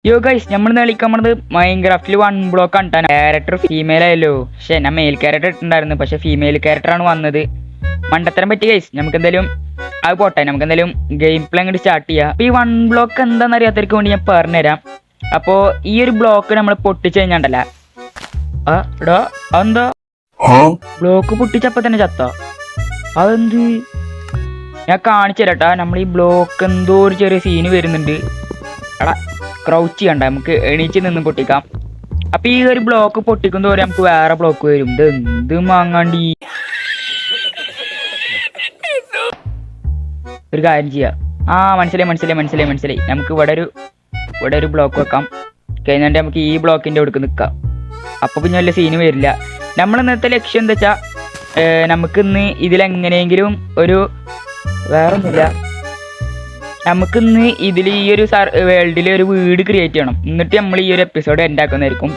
യോ ഗൈസ് നമ്മൾ കളിക്കാൻ പറഞ്ഞത് മൈൻക്രാഫ്റ്റിൽ വൺ ബ്ലോക്ക് ആണ്. ക്യാരക്ടർ ഫീമെയിൽ ആയല്ലോ. പക്ഷെ ഞാൻ മെയിൽ ക്യാരക്ടർ ഇട്ടുണ്ടായിരുന്നു, പക്ഷെ ഫീമെയിൽ ക്യാരക്ടറാണ് വന്നത്. മണ്ടത്തരം പറ്റി ഗൈസ്. നമുക്ക് എന്തായാലും അത് പോട്ടെ, നമുക്ക് എന്തായാലും ഗെയിം പ്ലേ അങ്ങോട്ട് സ്റ്റാർട്ട് ചെയ്യാം. അപ്പൊ ഈ വൺ ബ്ലോക്ക് എന്താണെന്ന് അറിയാത്തവർക്ക് വേണ്ടി ഞാൻ പറഞ്ഞുതരാം. അപ്പോൾ ഈ ഒരു ബ്ലോക്ക് നമ്മൾ പൊട്ടിച്ചു കഴിഞ്ഞാണ്ടല്ല, എടാ അതെന്താ ബ്ലോക്ക് പൊട്ടിച്ചപ്പോ തന്നെ ചത്ത? അതെന്ത്? ഞാൻ കാണിച്ചു തരാട്ടാ. നമ്മൾ ഈ ബ്ലോക്ക് എന്തോ ഒരു ചെറിയ സീന് വരുന്നുണ്ട്. എടാ ക്രൗച്ച് ചെയ്യണ്ട, നമുക്ക് എണീച്ച് നിന്ന് പൊട്ടിക്കാം. അപ്പൊ ഈ ഒരു ബ്ലോക്ക് പൊട്ടിക്കും തോറും നമുക്ക് വേറെ ബ്ലോക്ക് വരും. ഇത് എന്ത് മാങ്ങാണ്ടി. ഒരു കാര്യം ചെയ്യാം. മനസ്സിലായി. നമുക്ക് ഇവിടെ ഒരു ബ്ലോക്ക് വെക്കാം. കഴിഞ്ഞിട്ട് നമുക്ക് ഈ ബ്ലോക്കിന്റെ അടുക്ക് നിൽക്കാം. അപ്പൊ പിന്നെ വല്ല സീന് വരില്ല. നമ്മൾ ഇന്നത്തെ ലക്ഷ്യം എന്താ വെച്ചാ, നമുക്ക് ഇന്ന് ഇതിലെങ്ങനെയെങ്കിലും ഒരു വേറൊന്നുമില്ല, നമുക്കിന്ന് ഇതിൽ ഈ ഒരു വേൾഡിൽ ഒരു വീട് ക്രിയേറ്റ് ചെയ്യണം. എന്നിട്ട് നമ്മൾ ഈ ഒരു എപ്പിസോഡ് എൻഡ് ആക്കുന്നതായിരിക്കും.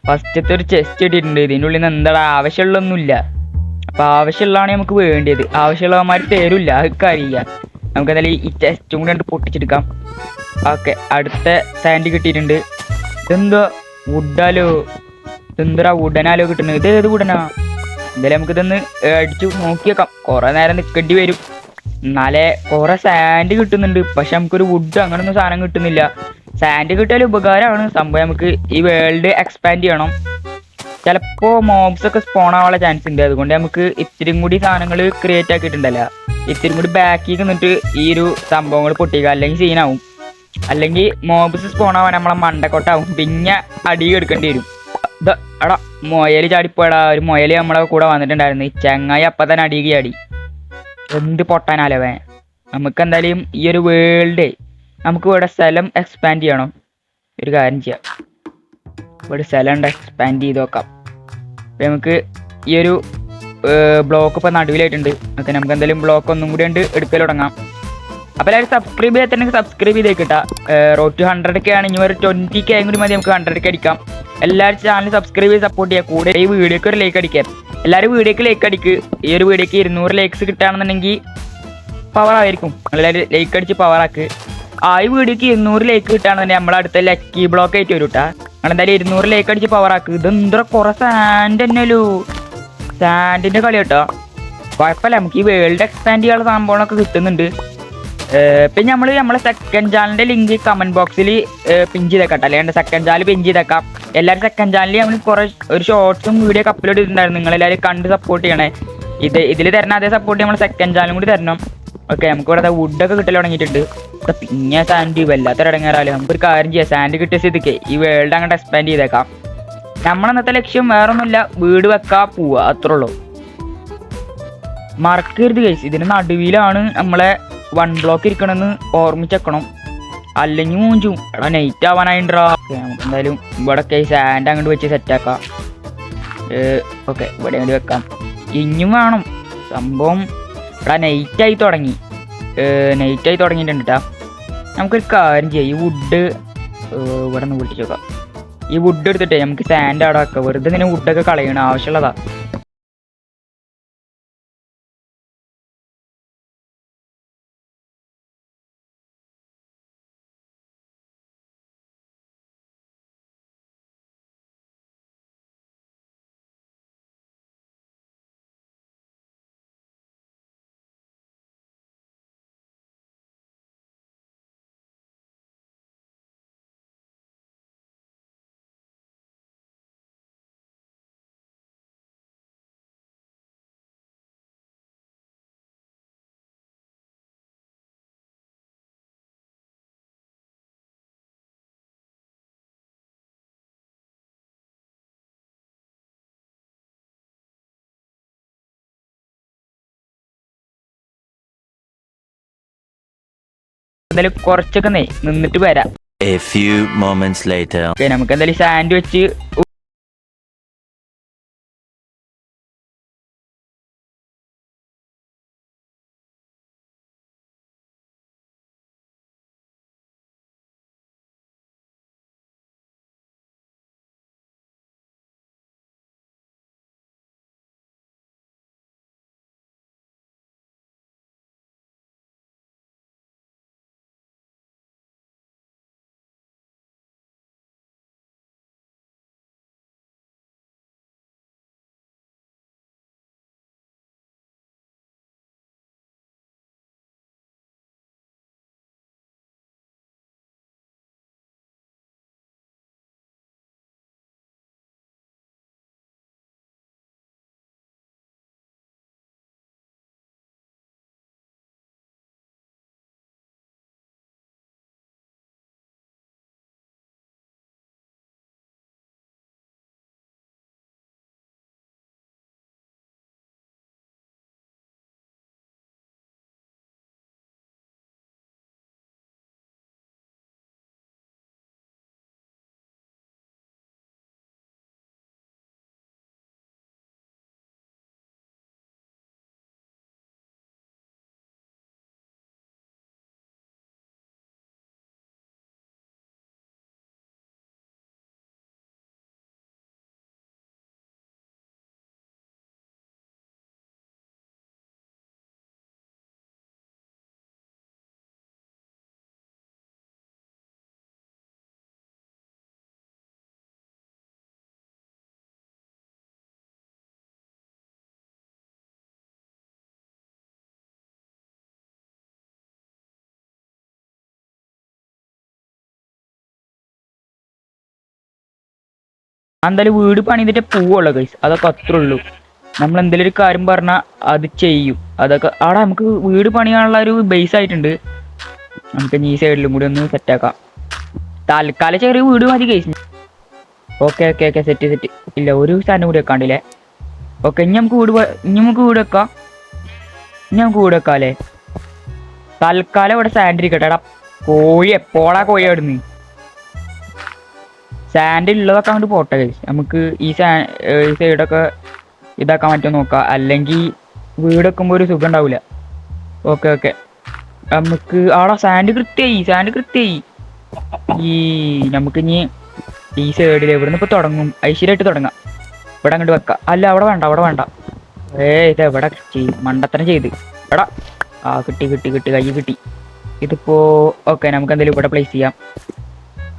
ഫസ്റ്റത്തെ ഒരു ചെസ്റ്റ് ഇട്ടിട്ടുണ്ട്. ഇതിൻ്റെ ഉള്ളിൽ നിന്ന് എന്താ ആവശ്യമുള്ളൊന്നുമില്ല. അപ്പോൾ ആവശ്യമുള്ളതാണ് നമുക്ക് വേണ്ടിയത്. ആവശ്യമുള്ളവന്മാർ തരില്ല, അതൊക്കെ അറിയില്ല. നമുക്ക് എന്തായാലും ഈ ചെസ്റ്റും കൂടി കണ്ട് പൊട്ടിച്ചെടുക്കാം. ഓക്കെ, അടുത്ത സാൻഡ് കിട്ടിയിട്ടുണ്ട്. ഇതെന്തോ വുഡാലോ, ഇതെന്താ വുഡനാലോ കിട്ടുന്നത്? ഇത് ഏത് വുഡനാ? എന്തായാലും നമുക്കിതൊന്ന് അടിച്ചു നോക്കി വെക്കാം. കുറേ നേരം നിൽക്കേണ്ടി വരും, എന്നാലേ കുറെ സാൻഡ് കിട്ടുന്നുണ്ട്. പക്ഷെ നമുക്കൊരു വുഡ് അങ്ങനൊന്നും സാധനം കിട്ടുന്നില്ല. സാൻഡ് കിട്ടിയാൽ ഉപകാരമാണ് സംഭവം. നമുക്ക് ഈ വേൾഡ് എക്സ്പാൻഡ് ചെയ്യണം. ചിലപ്പോൾ മോബ്സ് ഒക്കെ സ്പോൺ ആവാനുള്ള ചാൻസ് ഉണ്ട്. അതുകൊണ്ട് നമുക്ക് ഇത്തിരി കൂടി സാധനങ്ങൾ ക്രിയേറ്റ് ആക്കിയിട്ടുണ്ടല്ലോ, ഇത്തിരി കൂടി ബാക്കിൽ നിന്നിട്ട് ഈ ഒരു സംഭവങ്ങൾ പൊട്ടിക്കുക. അല്ലെങ്കിൽ സീനാവും, അല്ലെങ്കിൽ മോബ്സ് സ്പോൺ ആവാൻ നമ്മളെ മണ്ടക്കൊട്ടാവും. പിന്നെ അടി എടുക്കേണ്ടി വരും. എടാ മൊയൽ ചാടിപ്പോടാ. ഒരു മൊയൽ നമ്മളെ കൂടെ വന്നിട്ടുണ്ടായിരുന്നു. ഈ ചങ്ങായി അപ്പം തന്നെ അടിയുക ചാടി. എന്ത് പൊട്ടാനാലവേ. നമുക്ക് എന്തായാലും ഈ ഒരു വേൾഡ് നമുക്ക് ഇവിടെ സ്ഥലം എക്സ്പാൻഡ് ചെയ്യണം. ഒരു കാര്യം ചെയ്യാം, ഇവിടെ സ്ഥലം എക്സ്പാൻഡ് ചെയ്ത് നോക്കാം. അപ്പം നമുക്ക് ഈ ഒരു ബ്ലോക്ക് ഇപ്പം നടുവിലായിട്ടുണ്ട്. ഓക്കെ, നമുക്ക് എന്തായാലും ബ്ലോക്ക് ഒന്നും കൂടി ഉണ്ട് എടുക്കൽ തുടങ്ങാം. അപ്പോൾ എല്ലാവരും സബ്സ്ക്രൈബ് ചെയ്യാത്തന്നെ സബ്സ്ക്രൈബ് ചെയ്തേക്കിട്ടാ. റോഡ് ടു 100K ആണ്. ഇനി ഒരു 20K കൂടി മതി നമുക്ക് 100K അടിക്കാം. എല്ലാവരും ചാനൽ സബ്സ്ക്രൈബ് ചെയ്ത് സപ്പോർട്ട് ചെയ്യുക. കൂടെ ഈ വീഡിയോക്ക് ഒരു ലൈക്ക് അടിക്കാം. എല്ലാവരും വീഡിയോക്ക് ലൈക്ക് അടിക്ക്. ഈ ഒരു വീഡിയോക്ക് 200 ലൈക്സ് കിട്ടുകയാണെന്നുണ്ടെങ്കിൽ പവർ ആയിരിക്കും. നിങ്ങളെല്ലാവരും ലൈക്ക് അടിച്ച് പവറാക്ക്. ഈ വീഡിയോക്ക് 200 ലൈക്ക് കിട്ടുകയാണെന്നുണ്ടെങ്കിൽ നമ്മളെ അടുത്ത ലക്കി ബ്ലോക്ക് ആയിട്ട് വരും കേട്ടാ. നിങ്ങളെന്തായാലും 200 ലൈക്ക് അടിച്ച് പവറാക്ക്. ഇതെന്താ കുറേ സാൻഡ് തന്നെയല്ലോ, സാൻഡിൻ്റെ കളി കേട്ടോ. കുഴപ്പമില്ല, നമുക്ക് ഈ വേൾഡ് എക്സ്പാൻഡ് ചെയ്യാനുള്ള സംഭവങ്ങളൊക്കെ കിട്ടുന്നുണ്ട്. പിന്നെ നമ്മളെ സെക്കൻഡ് ചാനലിൻ്റെ ലിങ്ക് കമൻറ്റ് ബോക്സിൽ പിൻ ചെയ്തേക്കാം. അല്ലെങ്കിൽ സെക്കൻഡ് ചാനൽ പിൻ ചെയ്തേക്കാം. എല്ലാവരും സെക്കൻഡ് ചാനലിൽ നമ്മൾ കുറേ ഒരു ഷോർട്സും വീഡിയോ ഒക്കെ അപ്ലോഡ് ചെയ്തിട്ടുണ്ടായിരുന്നു. നിങ്ങളെല്ലാവരും കണ്ട് സപ്പോർട്ട് ചെയ്യണേ. ഇതിൽ തരണം അതേ സപ്പോർട്ട് നമ്മൾ സെക്കൻഡ് ചാനലും കൂടി തരണം. ഓക്കെ, നമുക്ക് ഇവിടെ വുഡൊക്കെ കിട്ടൽ തുടങ്ങിയിട്ടുണ്ട്. പിന്നെ സാൻഡ് വല്ലാത്തൊരു ഇടങ്ങാറാലും നമുക്കൊരു കാര്യം ചെയ്യാം. സാൻഡ് കിട്ടിയ സ്ഥിതിക്ക് ഈ വേൾഡ് അങ്ങോട്ട് എക്സ്പാൻഡ് ചെയ്തേക്കാം. നമ്മളന്നത്തെ ലക്ഷ്യം വേറൊന്നുമില്ല, വീട് വെക്കാൻ പോവുക, അത്രേ ഉള്ളൂ. മറക്കരുത് ഗൈസ്, ഇതിന് നടുവിലാണ് നമ്മളെ വൺ ബ്ലോക്ക് ഇരിക്കണമെന്ന് ഓർമ്മിച്ചേക്കണം. അല്ലെങ്കിൽ മൂഞ്ചും. എടാ നൈറ്റ് ആവാനായിട്ടാ. നമുക്ക് എന്തായാലും ഇവിടെ സാൻഡ് അങ്ങോട്ട് വെച്ച് സെറ്റാക്കാം. ഓക്കെ, ഇവിടെ അങ്ങോട്ട് വെക്കാം. ഇനിയും വേണം സംഭവം. ഇവിടെ നൈറ്റായി തുടങ്ങിയിട്ടുണ്ട് കേട്ടോ. നമുക്കൊരു കാര്യം ചെയ്യാം, ഈ വുഡ് ഇവിടെ നിന്ന് പൊട്ടിച്ച് വെക്കാം. ഈ വുഡ് എടുത്തിട്ടേ നമുക്ക് സാൻഡ് അവിടെ വെക്കാം. വെറുതെ ഇങ്ങനെ വുഡൊക്കെ കളയണം, ആവശ്യമുള്ളതാ. എന്തായാലും കുറച്ചൊക്കെ നിന്നിട്ട് വരാം. A few moments later. നമുക്ക് എന്തായാലും സാൻഡ് വെച്ച് എന്തായാലും വീട് പണിതിട്ട് പോവുള്ളൂ ഗൈസ്, അതൊക്കെ അത്രേ ഉള്ളൂ. നമ്മൾ എന്തെങ്കിലും ഒരു കാര്യം പറഞ്ഞാൽ അത് ചെയ്യും. അതൊക്കെ അവിടെ നമുക്ക് വീട് പണിയാനുള്ള ഒരു ബേസ് ആയിട്ടുണ്ട്. നമുക്ക് ഈ സൈഡിലും കൂടി ഒന്ന് സെറ്റാക്കാം. തൽക്കാലം ചെറിയ വീട് മതി guys. Okay okay okay set. ഇല്ല ഒരു സാധനം കൂടി വെക്കാണ്ടില്ലേ. ഓക്കെ ഇനി നമുക്ക് വീട് വെക്കാം. അല്ലേ? തൽക്കാലം ഇവിടെ സാൻഡ് ഇരിക്കട്ടെ. എടാ കോഴി എപ്പോഴാ കോഴി അവിടുന്ന് സാൻഡ് ഉള്ളതൊക്കെ അങ്ങോട്ട് പോട്ടെ ഗൈസ്. നമുക്ക് ഈ സൈഡൊക്കെ ഇതാക്കാൻ പറ്റുമോ നോക്കാം, അല്ലെങ്കിൽ വീട് വെക്കുമ്പോൾ ഒരു സുഖം ഉണ്ടാവില്ല. ഓക്കെ നമുക്ക് ആടാ സാൻഡ് കൃത്യമായി. നമുക്കിനി ഈ സൈഡിൽ എവിടുന്ന് ഇപ്പൊ തുടങ്ങും? ഐശ്വര്യമായിട്ട് തുടങ്ങാം. ഇവിടെ അങ്ങോട്ട് വെക്കാം. അല്ല അവിടെ വേണ്ട. ഇത് എവിടെ മണ്ടത്തരം ചെയ്ത്. എടാ കിട്ടി കൈ കിട്ടി. ഇതിപ്പോ ഓക്കെ നമുക്ക് എന്തായാലും ഇവിടെ പ്ലേസ് ചെയ്യാം.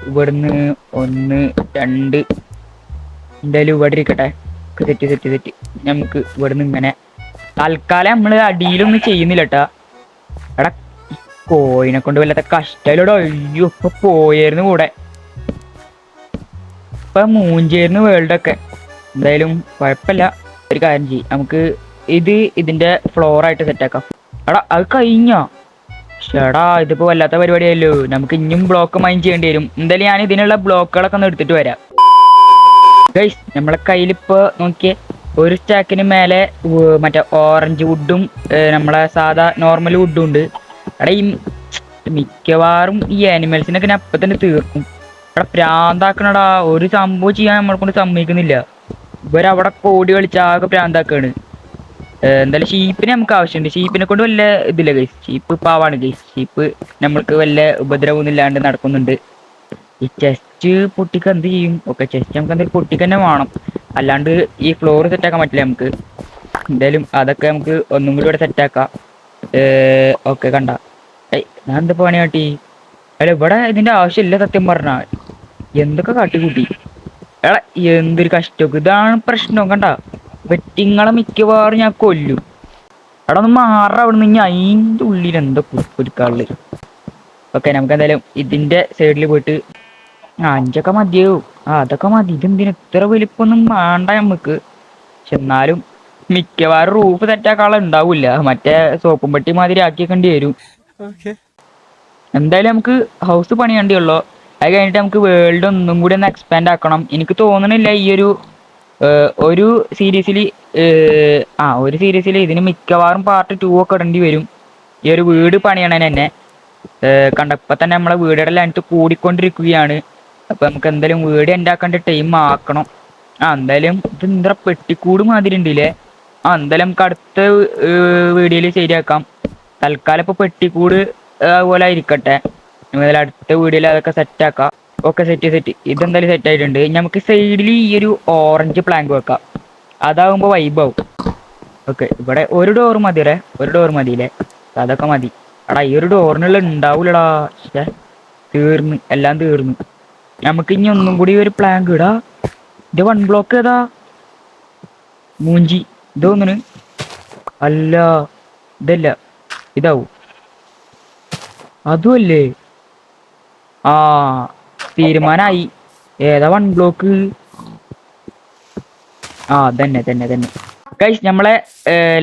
ഇവിടുന്ന് 1 2 എന്തായാലും ഇവിടെ ഇരിക്കട്ടെ. സെറ്റ്. നമുക്ക് ഇവിടുന്ന് ഇങ്ങനെ തൽക്കാലം നമ്മള് അടിയിലൊന്നും ചെയ്യുന്നില്ല കേട്ടാ. എടാ കോയിനെ കൊണ്ട് വല്ലാത്ത കഷ്ടയിലൂടെ. അയ്യോ ഇപ്പൊ പോയായിരുന്നു കൂടെ, ഇപ്പൊ മൂഞ്ചായിരുന്നു വേൾഡൊക്കെ. എന്തായാലും കുഴപ്പമില്ല. ഒരു കാര്യം ചെയ്യും, നമുക്ക് ഇതിന്റെ ഫ്ലോറായിട്ട് സെറ്റാക്കാം. എടാ അത് കഴിഞ്ഞോ? ചേടാ ഇതിപ്പോ വല്ലാത്ത പരിപാടിയല്ലോ. നമുക്ക് ഇനിയും ബ്ലോക്ക് മൈൻ ചെയ്യേണ്ടി വരും. എന്തായാലും ഞാൻ ഇതിനുള്ള ബ്ലോക്കുകളൊക്കെ ഒന്ന് എടുത്തിട്ട് വരാം ഗൈസ്. നമ്മളെ കയ്യിലിപ്പോ നോക്കിയേ ഒരു സ്റ്റാക്കിന് മേലെ മറ്റേ ഓറഞ്ച് വുഡും നമ്മളെ സാധാ നോർമൽ വുഡും ഉണ്ട്. എടാ ഈ മിക്കവാറും ഈ ആനിമൽസിനൊക്കെ ഞാൻ അപ്പൊ തന്നെ തീർക്കും. എടാ പ്രാന്താക്കണടാ, ഒരു സംഭവം ചെയ്യാൻ നമ്മളെ കൊണ്ട് സമ്മതിക്കുന്നില്ല. ഇവരവിടെ കോടി കളിച്ച് ആകെ പ്രാന്താക്കാണ്. എന്തായാലും ഷീപ്പിനെ നമുക്ക് ആവശ്യമുണ്ട്. ഷീപ്പിനെ കൊണ്ട് വല്ല ഇതില്ല ഗൈസ്. ഷീപ്പ് പാവാണ് ഗൈസ്. ഷീപ്പ് നമ്മൾക്ക് വല്ല ഉപദ്രവമൊന്നും ഇല്ലാണ്ട് നടക്കുന്നുണ്ട്. ഈ ചെസ്റ്റ് പൊട്ടിക്ക് എന്ത് ചെയ്യും? ഓക്കെ ചെസ്റ്റ് നമുക്ക് എന്തായാലും പൊട്ടിക്ക് തന്നെ വേണം, അല്ലാണ്ട് ഈ ഫ്ലോർ സെറ്റാക്കാൻ പറ്റില്ല നമുക്ക്. എന്തായാലും അതൊക്കെ നമുക്ക് ഒന്നും കൂടി ഇവിടെ സെറ്റാക്കാം. ഓക്കെ കണ്ട ഞാൻ എന്താ പണി കാട്ടി? അല്ല ഇവിടെ ഇതിന്റെ ആവശ്യമില്ല സത്യം പറഞ്ഞാ. എന്തൊക്കെ കാട്ടിക്കൂട്ടി. എടാ എന്തൊരു കഷ്ടമൊക്കെ. ഇതാണ് പ്രശ്നം കണ്ട. വെറ്റിങ്ങളെ മിക്കവാറും ഞാൻ കൊല്ലും. എടാ ഒന്ന് മാറ അവിടുന്ന്. ഇനി അതിൻ്റെ ഉള്ളിൽ എന്താ കുടുക്കാനുള്ളത്. ഓക്കെ നമുക്ക് എന്തായാലും ഇതിന്റെ സൈഡിൽ പോയിട്ട് 5 മതിയാവും. അതൊക്കെ മതി. ഇതെന്തിന് ഇത്ര വലിപ്പൊന്നും വേണ്ട നമുക്ക്. പക്ഷെ എന്നാലും മിക്കവാറും റൂഫ് സെറ്റാക്കാനുള്ള ഉണ്ടാവില്ല. മറ്റേ സോപ്പും പെട്ടി മാതിരി ആക്കിയേക്കേണ്ടി വരും. എന്തായാലും നമുക്ക് ഹൗസ് പണിയേണ്ടിയുള്ളൂ. അത് കഴിഞ്ഞിട്ട് നമുക്ക് വേൾഡ് ഒന്നും കൂടി ഒന്ന് എക്സ്പാൻഡ് ആക്കണം. എനിക്ക് തോന്നണില്ല ഈ ഒരു സീരീസിൽ ഇതിന് മിക്കവാറും പാർട്ട് 2 ഒക്കെ ഇടേണ്ടി വരും. ഈ ഒരു വീട് പണിയണേന് തന്നെ കണ്ടപ്പോൾ തന്നെ നമ്മളെ വീടുകളുടെ ലെങ്ത് കൂടിക്കൊണ്ടിരിക്കുകയാണ്. അപ്പൊ നമുക്ക് എന്തായാലും വീട് ഉണ്ടാക്കേണ്ട ടൈം ആക്കണം. എന്തായാലും ഇത് എന്താ പെട്ടിക്കൂട് മാതിരി ഉണ്ടല്ലേ. എന്തായാലും നമുക്ക് അടുത്ത വീഡിയോയിൽ ശരിയാക്കാം. തൽക്കാലം ഇപ്പൊ പെട്ടിക്കൂട് അതുപോലെ ഇരിക്കട്ടെ. അടുത്ത വീഡിയോയിൽ അതൊക്കെ സെറ്റാക്കാം. Okay set. ഇതെന്തായാലും സെറ്റ് ആയിട്ടുണ്ട്. നമുക്ക് സൈഡിൽ ഈ ഒരു ഓറഞ്ച് പ്ലാങ്ക് വെക്കാം. അതാകുമ്പോ വൈബാവും. ഓക്കെ ഇവിടെ ഒരു ഡോർ മതിയല്ലേ? ഒരു ഡോർ മതിയില്ലേ? അതൊക്കെ മതി. എടാ ഈ ഒരു ഡോറിനുള്ള ഉണ്ടാവൂലടാ. എല്ലാം തീർന്നു. നമുക്ക് ഇനി ഒന്നും കൂടി ഒരു പ്ലാങ്ക് ഇടാ. ഇത് 1 ബ്ലോക്ക് ഏതാ മൂഞ്ചി? ഇതൊന്നിന് അല്ല, ഇതല്ല, ഇതാവും. അതുമല്ലേ? തീരുമാനമായി. ഏതാ 1 ബ്ലോക്ക്? തന്നെ ഗൈസ് നമ്മളെ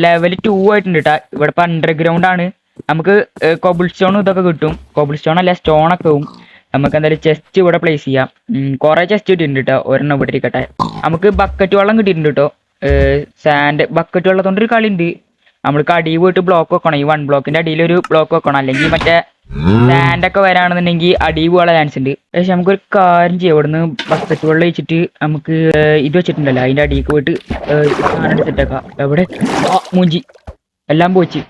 ലെവൽ 2 ആയിട്ടുണ്ട് കേട്ടാ. ഇവിടെ ഇപ്പൊ അണ്ടർഗ്രൗണ്ട് ആണ്. നമുക്ക് കോബിൾ സ്റ്റോണും ഇതൊക്കെ കിട്ടും. കോബിൾ സ്റ്റോൺ അല്ല സ്റ്റോണൊക്കെ ആവും. നമുക്ക് എന്തായാലും ചെസ്റ്റ് ഇവിടെ പ്ലേസ് ചെയ്യാം. കുറെ ചെസ്റ്റ് കിട്ടിയിട്ടുണ്ട് കേട്ടോ. ഒരെണ്ണം ഇവിടെ ഇരിക്കട്ടെ. നമുക്ക് ബക്കറ്റ് വെള്ളം കിട്ടിയിട്ടുണ്ട് കേട്ടോ. സാൻഡ് ബക്കറ്റ് വെള്ളത്തോണ്ട് ഒരു കളി ഉണ്ട്. നമ്മൾക്ക് അടിയിൽ പോയിട്ട് ബ്ലോക്ക് വെക്കണം. ഈ 1 ബ്ലോക്കിന്റെ അടിയിൽ ഒരു ബ്ലോക്ക് വെക്കണം, അല്ലെങ്കിൽ മറ്റേ സാൻഡ് ഒക്കെ വരാണെന്നുണ്ടെങ്കിൽ അടിയിൽ പോകാനുള്ള ചാൻസ് ഉണ്ട്. പക്ഷെ നമുക്കൊരു കാര്യം ചെയ്യാം. ഇവിടുന്ന് ബക്കറ്റ് വെള്ളം വെച്ചിട്ട് നമുക്ക് ഇത് വെച്ചിട്ടുണ്ടല്ലോ, അതിന്റെ അടിയിൽ പോയിട്ട് സാധനം സെറ്റാക്കാം. എവിടെ മൂഞ്ചി എല്ലാം പോച്ച്.